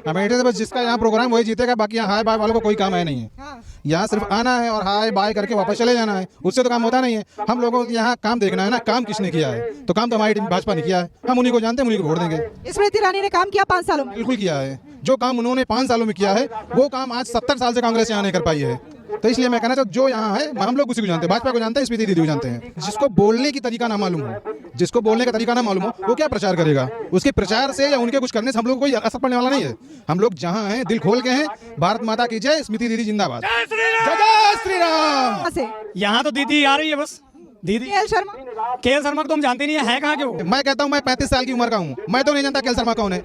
अमेठी से बस जिसका यहाँ प्रोग्राम वही जीतेगा, बाकी यहाँ हाय बाय वालों को कोई काम है नहीं है। यहाँ सिर्फ आना है और हाय बाय करके वापस चले जाना है, उससे तो काम होता नहीं है। हम लोगों को यहाँ काम देखना है ना, काम किसने किया है, तो काम तो हमारी टीम भाजपा ने किया है, हम उन्हीं को जानते हैं, उन्हीं को वोट देंगे। स्मृति ईरानी ने काम किया 5 सालों में। बिल्कुल किया है, जो काम उन्होंने 5 सालों में किया है वो काम आज 70 साल से कांग्रेस यहाँ नहीं कर पाई है। तो इसलिए मैं कहना चाहता हूँ जो यहाँ है हम लोग उसी को जानते हैं, भाजपा को जानते हैं, स्मृति दीदी को जानते हैं। जिसको बोलने की तरीका ना मालूम हो, जिसको बोलने का तरीका ना मालूम हो, वो क्या प्रचार करेगा? उसके प्रचार से या उनके कुछ करने से हम लोग को कोई असर पड़ने वाला नहीं है। हम लोग जहाँ हैं दिल खोल के हैं। भारत माता की जय, स्मृति दीदी जिंदाबाद। जय श्री राम। यहाँ तो दीदी आ रही है बस। दीदी केएल शर्मा को तो हम जानते नहीं है कहाँ के वो। मैं कहता हूँ मैं 35 साल की उम्र का हूँ, मैं तो नहीं जानता केएल शर्मा कौन है।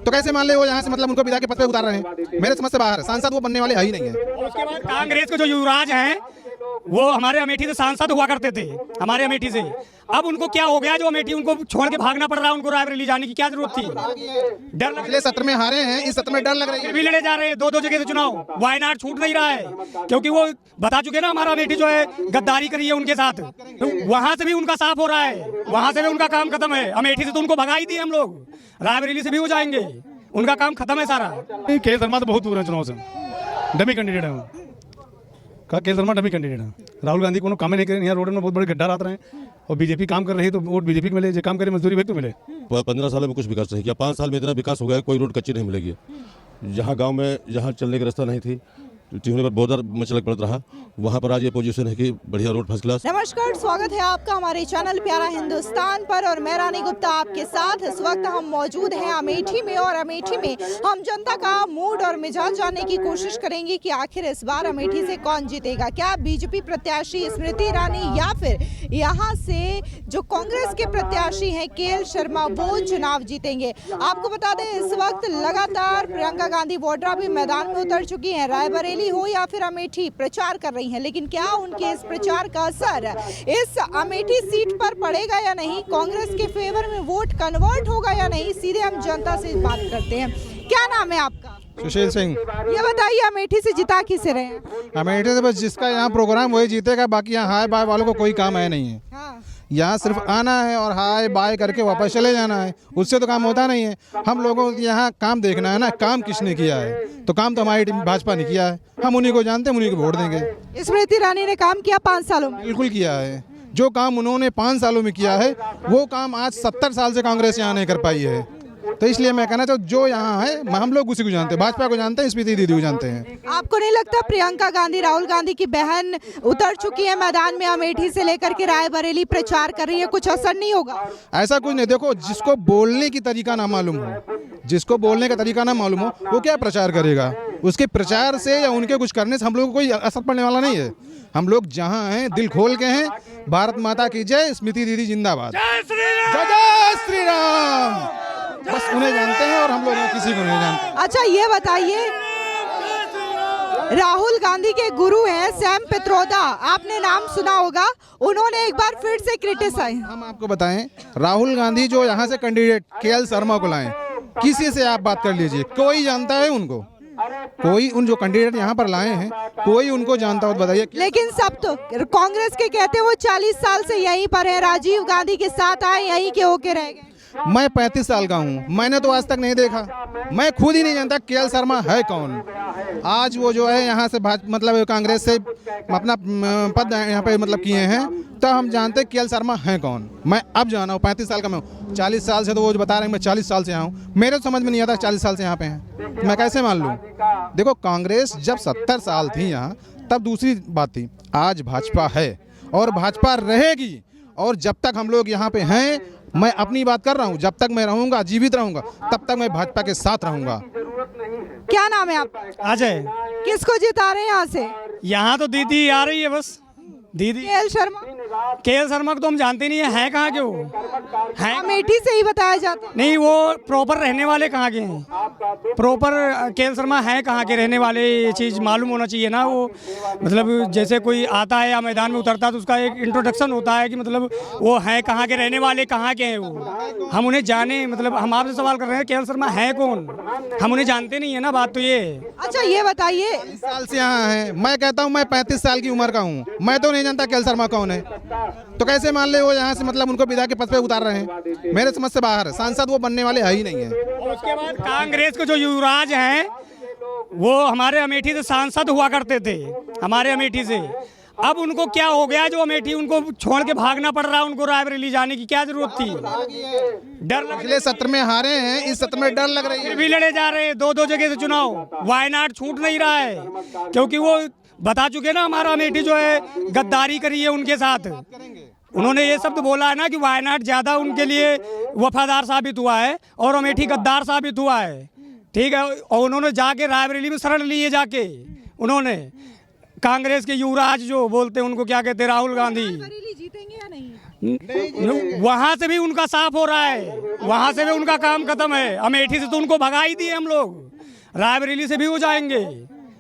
तो कैसे मान ले वो यहाँ से मतलब उनको विधायक के पद पे उतार रहे हैं? मेरे समझ से बाहर है, सांसद वो बनने वाले है ही नहीं है। उसके बाद कांग्रेस के जो युवराज हैं वो हमारे अमेठी से सांसद हुआ करते थे, हमारे अमेठी से। अब उनको क्या हो गया जो अमेठी उनको छोड़ के भागना पड़ रहा है? उनको रायबरेली जाने की क्या जरूरत थी? डर लग पिछले सत्र में हारे हैं, इस सत्र में डर लग रही है। फिर भी लड़े जा रहे हैं 2-2 जगह से चुनाव। वायनाड छूट नहीं रहा है क्योंकि वो बता चुके ना हमारा अमेठी जो है गद्दारी करी है उनके साथ। तो वहां से भी उनका साफ हो रहा है, वहां से भी उनका काम खत्म है। अमेठी से तो उनको भगा ही दिए हम लोग, रायबरेली से भी हो जाएंगे, उनका काम खत्म है सारा। केएल शर्मा तो बहुत दूर है चुनाव से, डमी कैंडिडेट है। केएल शर्मा डमी कैंडिडेट है। राहुल गांधी को काम नहीं करे, यहाँ रोड में बहुत बड़े गड्ढा आते हैं और बीजेपी काम कर रही है तो वोट बीजेपी को मिले, जो काम करे मजदूरी व्यक्ति तो मिले। 15 सालों में कुछ विकास नहीं किया, 5 साल में इतना विकास हो गया कोई रोड कच्ची नहीं मिलेगी। जहाँ गांव में जहाँ चलने का रास्ता नहीं थी, टिहने पर बहुत मचलक पड़ता रहा, वहाँ पर आज ये पोजीशन है कि बढ़िया रोड फर्स्ट क्लास। नमस्कार, स्वागत है आपका हमारे चैनल प्यारा हिंदुस्तान पर और मैं रानी गुप्ता आपके साथ। इस वक्त हम मौजूद हैं अमेठी में और अमेठी में हम जनता का मूड और मिजाज जानने की कोशिश करेंगे कि आखिर इस बार अमेठी से कौन जीतेगा। क्या बीजेपी प्रत्याशी स्मृति ईरानी या फिर यहाँ से जो कांग्रेस के प्रत्याशी हैं केएल शर्मा वो चुनाव जीतेंगे? आपको बता दें इस वक्त लगातार प्रियंका गांधी वाड्रा भी मैदान में उतर चुकी हैं। रायबरेली हो या फिर अमेठी प्रचार कर रही हैं, लेकिन क्या उनके इस प्रचार का असर इस अमेठी सीट पर पड़ेगा या नहीं? कांग्रेस के फेवर में वोट कन्वर्ट होगा या नहीं? सीधे हम जनता से बात करते हैं। क्या नाम है आपका? सुशील सिंह। ये बताइए अमेठी से जिता किसे रहे हैं? अमेठी से बस जिसका यहाँ प्रोग्राम वही जीतेगा, बाकी यहाँ हाय बाय वालों को कोई काम है नहीं है। यहाँ सिर्फ आना है और हाय बाय करके वापस चले जाना है, उससे तो काम होता नहीं है। हम लोगों को यहाँ काम देखना है ना, काम किसने किया है, तो काम तो हमारी टीम भाजपा ने किया है, हम उन्हीं को जानते हैं, उन्हीं को वोट देंगे। स्मृति ईरानी ने काम किया 5 सालों में। बिल्कुल किया है, जो काम उन्होंने 5 सालों में किया है वो काम आज 70 साल से कांग्रेस यहाँ नहीं कर पाई है। तो इसलिए मैं कहना चाहता हूँ जो यहाँ है हम लोग उसी को जानते हैं, भाजपा को जानते हैं, स्मृति दीदी को जानते हैं। आपको नहीं लगता प्रियंका गांधी राहुल गांधी की बहन उतर चुकी है मैदान में, अमेठी से लेकर के रायबरेली प्रचार कर रही है, कुछ असर नहीं होगा? ऐसा कुछ नहीं। देखो, जिसको बोलने की तरीका ना मालूम हो, जिसको बोलने का तरीका ना मालूम हो, वो क्या प्रचार करेगा? उसके प्रचार से या उनके कुछ करने से हम लोग को कोई असर पड़ने वाला नहीं है। हम लोग जहाँ हैं दिल खोल के हैं। भारत माता की जय, स्मृति दीदी जिंदाबाद। जय श्री राम। बस उन्हें जानते हैं और हम लोग किसी को नहीं जानते। अच्छा ये बताइए, राहुल गांधी के गुरु हैं सैम पित्रोदा, आपने नाम सुना होगा, उन्होंने एक बार फिर से क्रिटिसाइज। हम आपको बताएं, राहुल गांधी जो यहाँ से कैंडिडेट केएल शर्मा को लाए, किसी से आप बात कर लीजिए, कोई जानता है उनको? कोई उन जो कैंडिडेट यहाँ पर लाए हैं कोई उनको जानता हो तो बताइए। लेकिन सब तो कांग्रेस के कहते हैं वो 40 साल से यहीं पर है, राजीव गांधी के साथ आए, यहीं के होके रह गए। मैं 35 साल का हूँ, मैंने तो आज तक नहीं देखा, मैं खुद ही नहीं जानता केएल शर्मा है कौन। आज वो जो है यहाँ से मतलब कांग्रेस से अपना पद यहाँ पे मतलब किए हैं, तो हम जानते हैं केएल शर्मा है कौन। मैं अब जाना हूँ, 35 साल का मैं हूँ, 40 साल से तो वो जो बता रहे हैं मैं 40 साल से यहाँ हूँ, मेरे तो समझ में नहीं आता 40 साल से यहाँ पे हैं, मैं कैसे मान लूँ? देखो, कांग्रेस जब 70 साल थी यहाँ तब दूसरी बात थी, आज भाजपा है और भाजपा रहेगी। और जब तक हम लोग यहाँ पे हैं, मैं अपनी बात कर रहा हूँ, जब तक मैं रहूँगा, जीवित रहूँगा, तब तक मैं भाजपा के साथ रहूँगा। क्या नाम है आपका? अजय। किसको जिता रहे हैं यहाँ से? यहाँ तो दीदी आ रही है बस। दीदी केएल शर्मा। केएल शर्मा को तो हम जानते नहीं है कहाँ के वो हैं? अमेठी से ही बताया जाता है। नहीं, वो प्रॉपर रहने वाले कहाँ के हैं? प्रॉपर केएल शर्मा है कहाँ के रहने वाले, ये चीज़ मालूम होना चाहिए ना। वो मतलब जैसे कोई आता है या मैदान में उतरता है तो उसका एक इंट्रोडक्शन होता है कि मतलब वो है कहाँ के रहने वाले, कहाँ के हैं वो, हम उन्हें जाने। मतलब हम आपसे सवाल कर रहे हैं केएल शर्मा है कौन, हम उन्हें जानते नहीं है ना, बात तो ये। अच्छा ये बताइए, 40 साल से यहाँ है, मैं कहता हूँ मैं 35 साल की उम्र का हूँ, मैं तो नहीं जानता केएल शर्मा कौन है। तो कैसे मान ले वो यहाँ से मतलब उनको विधायक के पद पे उतार रहे हैं? मेरे समझ से बाहर है, सांसद वो बनने वाले है ही नहीं है। और उसके बाद कांग्रेस के जो युवराज हैं वो हमारे अमेठी से सांसद हुआ करते थे, हमारे अमेठी से। अब उनको क्या हो गया जो अमेठी उनको छोड़ के भागना पड़ रहा है, उनको रायबरेली जाने की क्या जरूरत थी? डर लग पिछले सत्र में हारे हैं, इस सत्र में डर लग रही है। फिर भी लड़े जा रहे हैं 2-2 जगह से चुनाव। वायनाड छूट नहीं रहा है क्योंकि वो बता चुके ना हमारा अमेठी जो है गद्दारी करी है उनके साथ। उन्होंने ये शब्द बोला है ना कि वायनाड ज़्यादा उनके लिए वफादार साबित हुआ है और अमेठी गद्दार साबित हुआ है, ठीक है। और उन्होंने जाके रायबरेली में शरण लिए, जाके उन्होंने कांग्रेस के युवराज जो बोलते हैं उनको क्या कहते हैं, राहुल गांधी, रायबरेली जीतेंगे या नहीं? वहां से भी उनका साफ हो रहा है, वहां से भी उनका काम खत्म है। अमेठी से तो उनको भगा ही दिए हम लोग, रायबरेली से भी हो जाएंगे,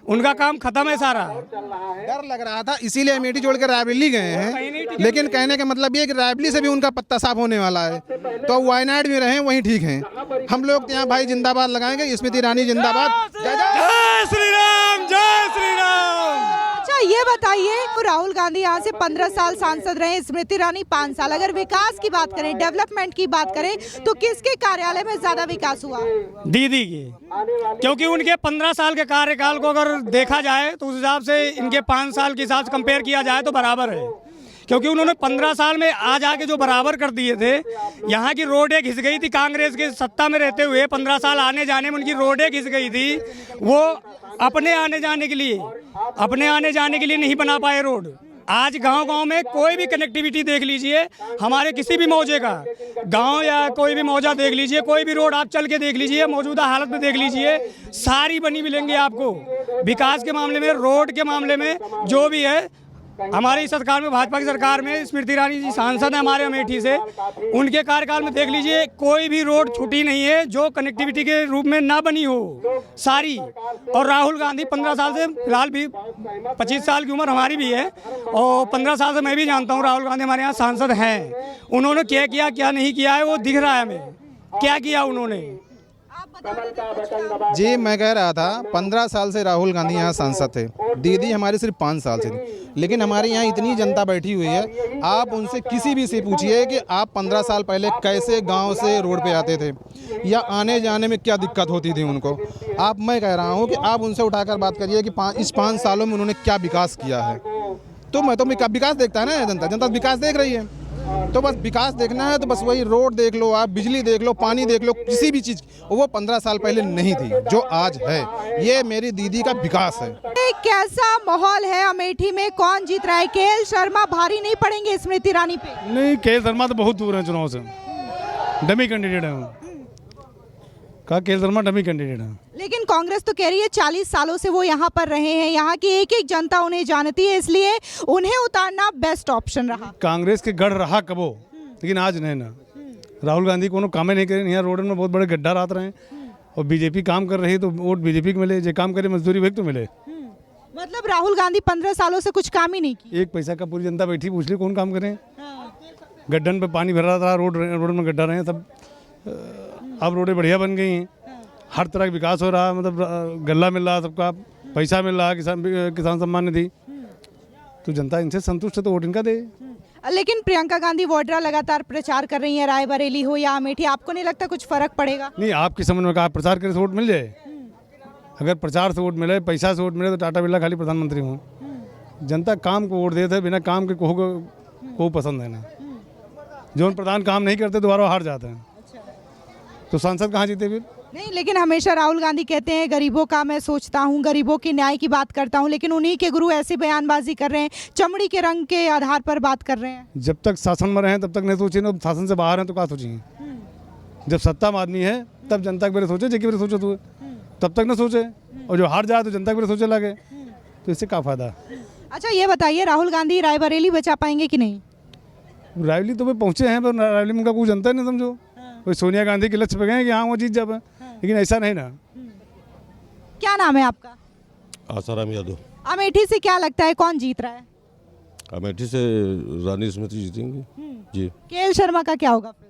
उनका काम खत्म है सारा। डर लग रहा था इसीलिए अमेठी छोड़ कर रायबरेली गए हैं, लेकिन कहने का मतलब ये कि रायबरेली से भी उनका पत्ता साफ होने वाला है, तो वायनाड में रहें वहीं ठीक हैं। हम लोग यहाँ भाई जिंदाबाद लगाएंगे, स्मृति ईरानी जिंदाबाद। जय श्री राम, जय श्री राम। अच्छा ये बताइए, राहुल गांधी यहाँ से 15 साल सांसद रहे, स्मृति ईरानी 5 साल। अगर विकास की बात करें, डेवलपमेंट की बात करें, तो किसके कार्यालय में ज्यादा विकास हुआ? दीदी की, क्योंकि उनके 15 साल के कार्यकाल को अगर देखा जाए तो उस हिसाब से इनके 5 साल के हिसाब से कंपेयर किया जाए तो बराबर है। क्योंकि उन्होंने 15 साल में आ जाके जो बराबर कर दिए थे, यहाँ की रोडें घिस गई थी कांग्रेस के सत्ता में रहते हुए। 15 साल आने जाने में उनकी रोडें घिस गई थी, वो अपने आने जाने के लिए नहीं बना पाए रोड। आज गांव-गांव में कोई भी कनेक्टिविटी देख लीजिए, हमारे किसी भी मौजे का गांव या कोई भी मौजा देख लीजिए, कोई भी रोड आप चल के देख लीजिए, मौजूदा हालत में देख लीजिए, सारी बनी मिलेंगी आपको। विकास के मामले में, रोड के मामले में, जो भी है हमारी इस सरकार में, भाजपा की सरकार में, स्मृति ईरानी जी सांसद है हमारे अमेठी से, उनके कार्यकाल में देख लीजिए कोई भी रोड छूटी नहीं है जो कनेक्टिविटी के रूप में ना बनी हो, सारी। और राहुल गांधी 15 साल से, फिलहाल भी 25 साल की उम्र हमारी भी है और 15 साल से मैं भी जानता हूँ राहुल गांधी हमारे यहाँ सांसद हैं। उन्होंने क्या किया क्या नहीं किया है वो दिख रहा है हमें, क्या किया उन्होंने। जी मैं कह रहा था 15 साल से राहुल गांधी यहाँ सांसद थे, दीदी हमारी सिर्फ 5 साल से थी, लेकिन हमारे यहाँ इतनी जनता बैठी हुई है, आप उनसे किसी भी से पूछिए कि आप 15 साल पहले कैसे गांव से रोड पे आते थे या आने जाने में क्या दिक्कत होती थी उनको। आप, मैं कह रहा हूँ कि आप उनसे उठाकर बात करिए कि इस 5 सालों में उन्होंने क्या विकास किया है। तो मैं तो विकास देखता है ना, जनता विकास देख रही है, तो बस विकास देखना है तो बस वही रोड देख लो, आप बिजली देख लो, पानी देख लो, किसी भी चीज़ वो 15 साल पहले नहीं थी जो आज है। ये मेरी दीदी का विकास है। कैसा माहौल है अमेठी में, कौन जीत रहा है? केएल शर्मा भारी नहीं पड़ेंगे स्मृति ईरानी पे? नहीं, केएल शर्मा तो बहुत दूर है चुनाव से, डमी कैंडिडेट है वो। कहा केएल शर्मा डमी कैंडिडेट है। लेकिन कांग्रेस तो कह रही है 40 सालों से वो यहाँ पर रहे हैं, यहाँ की एक एक जनता उन्हें जानती है, इसलिए उन्हें उतारना बेस्ट ऑप्शन रहा। कांग्रेस के गढ़ रहा कबो, लेकिन आज नहीं ना। राहुल गांधी को काम नहीं करे, यहाँ रोड में बहुत बड़े गड्ढा रात रहे हैं और बीजेपी काम कर रही है तो वोट बीजेपी को मिले, जो काम करे मजदूरी वही तो मिले। मतलब राहुल गांधी 15 सालों से कुछ काम ही नहीं किया। एक पैसा का पूरी जनता बैठी, पूछ ली कौन काम करे। गड्ढन पे पानी भर रहा था, रोड में गड्ढा रहे हैं सब, अब रोडें बढ़िया बन गई हैं, हर तरह का विकास हो रहा है, मतलब गल्ला मिल रहा है सबका, पैसा मिल रहा है, किसान सम्मान निधि, तो जनता इनसे संतुष्ट है तो वोट इनका दे। लेकिन प्रियंका गांधी वाड्रा लगातार प्रचार कर रही हैं, रायबरेली हो या अमेठी, आपको नहीं लगता कुछ फर्क पड़ेगा? नहीं, आपकी समझ में कहा प्रचार करे से वोट मिल जाए? अगर प्रचार से वोट मिले, पैसा से वोट मिले तो टाटा बिरला खाली प्रधानमंत्री हूँ। जनता काम को वोट देते, बिना काम के को पसंद है ना। जो प्रधान काम नहीं करते दोबारा हार जाते हैं, तो सांसद कहाँ जीते फिर? नहीं, लेकिन हमेशा राहुल गांधी कहते हैं गरीबों का मैं सोचता हूं, गरीबों के न्याय की बात करता हूं, लेकिन उन्हीं के गुरु ऐसी बयानबाजी कर रहे हैं, चमड़ी के रंग के आधार पर बात कर रहे हैं। जब तक शासन में रहे तब तक नहीं सोचे ना, शासन से बाहर हैं तो क्या सोचेंगे? जब सत्ता में आदमी है तब जनता के बारे सोचे, जे के बारे सोचे तो तब तक न सोचे, और जो हार जाए तो जनता के बारे सोचे लगे, तो इससे क्या फायदा? अच्छा ये बताइए, राहुल गांधी रायबरेली बचा पाएंगे कि नहीं? रायबरेली तो वे पहुँचे हैं, पर रायबरेली में उनका कुछ जनता नहीं, समझो कोई सोनिया गांधी के लक्ष्य पे गए कि हाँ वो जीत जाए, लेकिन ऐसा नहीं ना। क्या नाम है आपका? आसाराम यादव। अमेठी से क्या लगता है कौन जीत रहा है? अमेठी से रानी स्मृति जीतेंगी जी। केएल शर्मा का क्या होगा फिर?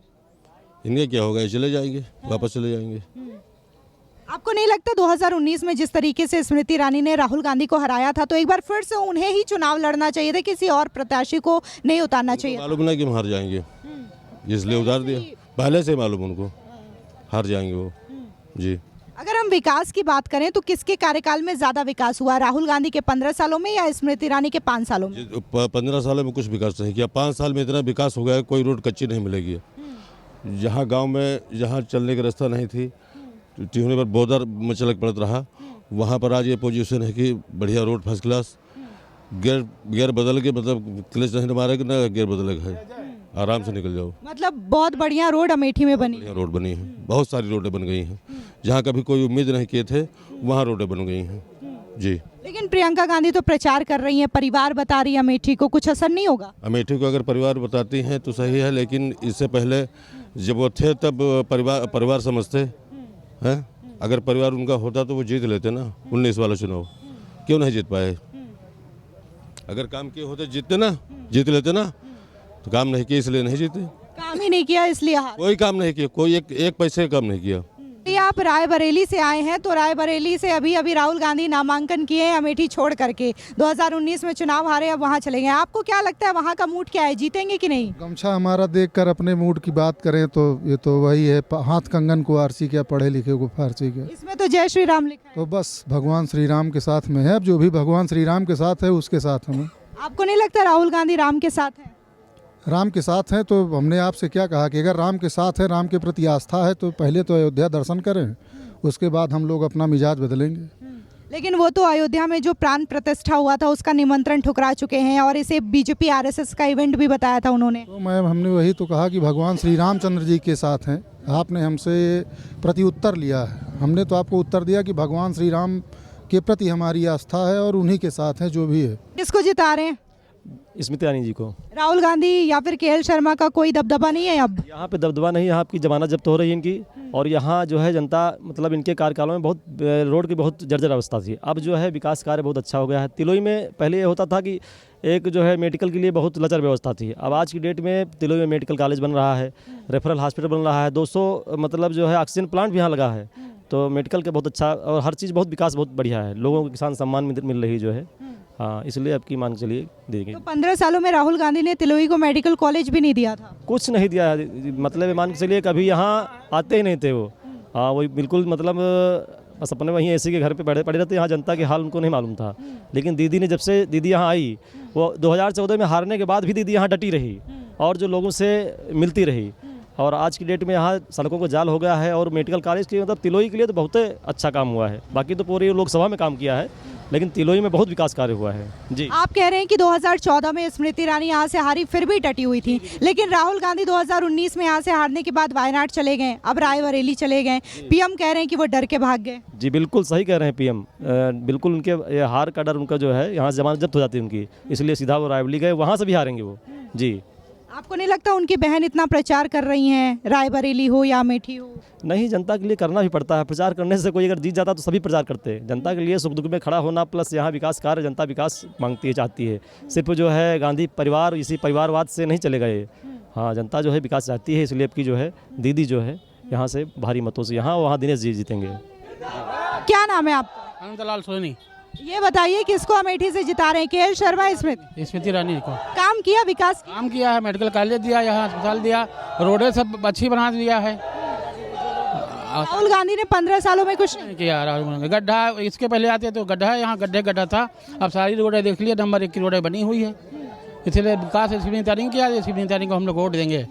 इनके क्या होगा, ये चले जाएंगे, वापस चले जाएंगे। आपको नहीं लगता 2019 में जिस तरीके से स्मृति ईरानी ने राहुल गांधी को हराया था, तो एक बार फिर से उन्हें ही चुनाव लड़ना चाहिए था, किसी और प्रत्याशी को नहीं उतारना चाहिए था? मालूम नहीं कि हम हार जाएंगे, इसलिए उतार दिया। पहले से मालूम उनको हार जाएंगे वो। जी, अगर हम विकास की बात करें तो किसके कार्यकाल में ज्यादा विकास हुआ, राहुल गांधी के 15 सालों में या स्मृति ईरानी के 5 सालों में? 15 सालों में कुछ विकास नहीं किया, 5 साल में इतना विकास हो गया, कोई रोड कच्ची नहीं मिलेगी। जहाँ गांव में जहाँ चलने का रास्ता नहीं थी, टिहने पर बोदर मचलक पड़ता रहा, वहाँ पर आज ये पोजीशन है कि बढ़िया रोड फर्स्ट क्लास, गियर बदल के, मतलब क्लच नहीं मारे कि ना गियर बदल के है, आराम से निकल जाओ। मतलब बहुत बढ़िया रोड अमेठी में बनी। बढ़िया रोड बनी है, बहुत सारी रोडें बन गई हैं, जहाँ कभी कोई उम्मीद नहीं किए थे वहाँ रोडें बन गई हैं। जी, लेकिन प्रियंका गांधी तो प्रचार कर रही हैं, परिवार बता रही है अमेठी को, कुछ असर नहीं होगा? अमेठी को अगर परिवार बताती हैं तो सही है, लेकिन इससे पहले जब वो थे तब परिवार समझते हैं। अगर परिवार उनका होता तो वो जीत लेते ना 19 वाला चुनाव, क्यों नहीं जीत पाए? अगर काम किए होते जीत लेते ना, तो काम नहीं किया इसलिए नहीं जीते। काम ही नहीं किया इसलिए हार। कोई काम नहीं किया, कोई एक पैसे का काम नहीं किया। ये आप रायबरेली से आए हैं, तो रायबरेली से अभी राहुल गांधी नामांकन किए हैं अमेठी छोड़ करके, 2019 में चुनाव हारे, अब वहां चले गए। आपको क्या लगता है वहां का मूड क्या है, जीतेंगे कि नहीं? गमछा हमारा देखकर अपने मूड की बात करें तो ये तो वही है, हाथ कंगन को आरसी क्या, पढ़े लिखे को फारसी क्या। इसमें तो जय श्री राम लिखा है। तो बस भगवान श्री राम के साथ में है, अब जो भी भगवान श्री राम के साथ है उसके साथ हमें। आपको नहीं लगता राहुल गांधी राम के साथ है? राम के साथ हैं तो हमने आपसे क्या कहा कि अगर राम के साथ है, राम के प्रति आस्था है, तो पहले तो अयोध्या दर्शन करें, उसके बाद हम लोग अपना मिजाज बदलेंगे। लेकिन वो तो अयोध्या में जो प्राण प्रतिष्ठा हुआ था उसका निमंत्रण ठुकरा चुके हैं, और इसे बीजेपी आरएसएस का इवेंट भी बताया था उन्होंने। तो हमने वही तो कहा कि भगवान श्री रामचंद्र जी के साथ हैं। आपने हमसे प्रति उत्तर लिया है, हमने तो आपको उत्तर दिया कि भगवान श्री राम के प्रति हमारी आस्था है और उन्हीं के साथ है जो भी है। किसको जिता रहे हैं? स्मृति ईरानी जी को। राहुल गांधी या फिर केएल शर्मा का कोई दबदबा नहीं है अब? यहाँ पे दबदबा नहीं, यहाँ की जमानत जब्त हो रही है इनकी, और यहाँ जो है जनता, मतलब इनके कार्यकालों में बहुत रोड की बहुत जर्जर अवस्था थी। अब जो है विकास कार्य बहुत अच्छा हो गया है। तिलोई में पहले ये होता था कि एक जो है मेडिकल के लिए बहुत लचर व्यवस्था थी, अब आज की डेट में तिलोई में मेडिकल कॉलेज बन रहा है, रेफरल हॉस्पिटल बन रहा है, 200 मतलब जो है ऑक्सीजन प्लांट भी यहाँ लगा है, तो मेडिकल के बहुत अच्छा, और हर चीज़ बहुत विकास बहुत बढ़िया है, लोगों को किसान सम्मान मिल रही जो है। हाँ, इसलिए अब की मान चलिए देंगे। तो 15 सालों में राहुल गांधी ने तिलोई को मेडिकल कॉलेज भी नहीं दिया था? कुछ नहीं दिया, मतलब मान के चलिए कभी यहाँ आते ही नहीं थे वो। हाँ, वही बिल्कुल, मतलब बस अपने वहीं एसी के घर पे पड़े रहते, यहाँ जनता के हाल उनको नहीं मालूम था। लेकिन दीदी ने, जब से दीदी यहाँ आई, वो 2014 में हारने के बाद भी दीदी यहाँ डटी रही और जो लोगों से मिलती रही, और आज की डेट में यहाँ सड़कों को जाल हो गया है, और मेडिकल कॉलेज की मतलब तिलोई के लिए तो बहुत अच्छा काम हुआ है। बाकी तो पूरी लोकसभा में काम किया है, लेकिन तिलोई में बहुत विकास कार्य हुआ है। जी, आप कह रहे हैं कि 2014 में स्मृति ईरानी यहाँ से हारी, फिर भी डटी हुई थी, लेकिन राहुल गांधी 2019 में यहाँ से हारने के बाद वायनाड चले गए, अब रायबरेली चले गए, पीएम कह रहे हैं कि वो डर के भाग गए। जी बिल्कुल सही कह रहे हैं पीएम, बिल्कुल उनके हार का डर उनका जो है, यहाँ से जमानत जब्त हो जाती है उनकी, इसलिए सीधा वो रायबरेली गए, वहाँ से भी हारेंगे वो। जी, आपको नहीं लगता उनकी बहन इतना प्रचार कर रही हैं, रायबरेली हो या अमेठी हो? नहीं, जनता के लिए करना भी पड़ता है, प्रचार करने से कोई अगर जीत जाता तो सभी प्रचार करते हैं। जनता के लिए सुख दुख में खड़ा होना, प्लस यहाँ विकास कार्य, जनता विकास मांगती है, चाहती है। सिर्फ जो है गांधी परिवार इसी परिवारवाद से नहीं चलेगा ये। हाँ, जनता जो है विकास चाहती है, इसलिए अब की जो है दीदी जो है यहाँ से भारी मतों से, यहाँ वहाँ दिनेश जी जीतेंगे। क्या नाम है आपका? अनंतलाल सोनी। ये बताइए किसको अमेठी से जिता रहे हैं, केएल शर्मा, स्मृति ईरानी को। काम किया, विकास काम किया है, मेडिकल कॉलेज दिया, यहाँ अस्पताल दिया, रोडें सब अच्छी बना दिया है। राहुल गांधी ने 15 सालों में कुछ नहीं किया। राहुल गांधी गड्ढा, इसके पहले आते तो गड्ढा है, यहाँ गड्ढा था, अब सारी रोडें देख लिया, नंबर 1 की रोडें बनी हुई है, इसलिए विकास स्मृति ईरानी किया, स्मृति ईरानी को हम लोग वोट देंगे।